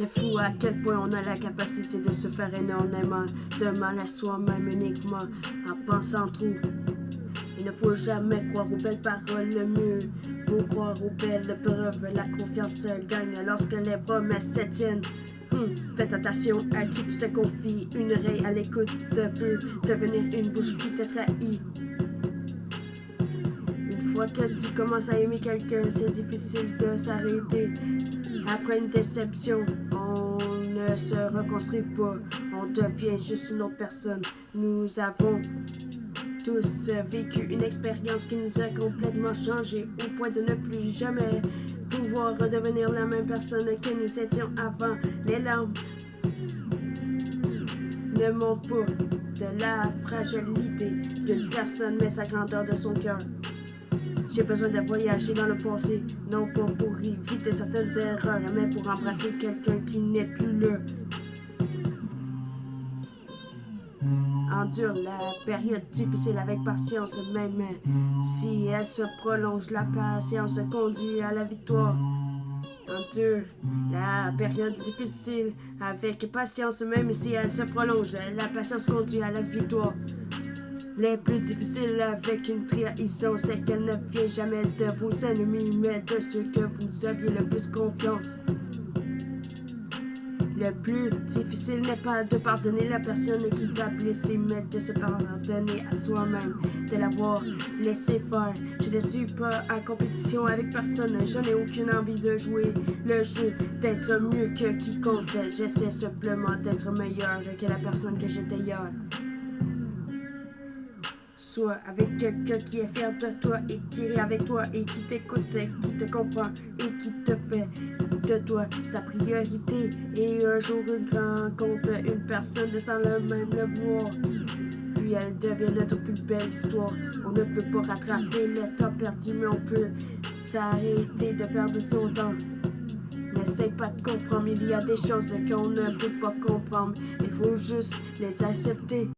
C'est fou à quel point on a la capacité de se faire énormément de mal à soi-même uniquement en pensant trop. Il ne faut jamais croire aux belles paroles, le mieux faut croire aux belles preuves. La confiance gagne lorsque les promesses se tiennent. Faites attention à qui tu te confies. Une oreille à l'écoute peut devenir une bouche qui te trahit. Une fois que tu commences à aimer quelqu'un, c'est difficile de s'arrêter. Après une déception, on ne se reconstruit pas, on devient juste une autre personne. Nous avons tous vécu une expérience qui nous a complètement changé au point de ne plus jamais pouvoir redevenir la même personne que nous étions avant. Les larmes ne montrent pas de la fragilité d'une personne, mais sa grandeur de son cœur. J'ai besoin de voyager dans le passé, non pas pour éviter certaines erreurs, mais pour embrasser quelqu'un qui n'est plus là. Endure la période difficile avec patience, même si elle se prolonge, la patience conduit à la victoire. Endure la période difficile avec patience, même si elle se prolonge, la patience conduit à la victoire. Les plus difficiles avec une trahison, c'est qu'elle ne vient jamais de vos ennemis, mais de ceux que vous aviez le plus confiance. Le plus difficile n'est pas de pardonner la personne qui t'a blessé, mais de se pardonner à soi-même, de l'avoir laissé faire. Je ne suis pas en compétition avec personne, je n'ai aucune envie de jouer le jeu, d'être mieux que quiconque. J'essaie simplement d'être meilleur que la personne que j'étais hier. Sois avec quelqu'un qui est fier de toi et qui rit avec toi et qui t'écoute, qui te comprend et qui te fait de toi sa priorité. Et un jour il rencontre une personne sans le même le voir, puis elle devient notre plus belle histoire. On ne peut pas rattraper le temps perdu, mais on peut s'arrêter de perdre son temps. N'essaye pas de comprendre, il y a des choses qu'on ne peut pas comprendre, il faut juste les accepter.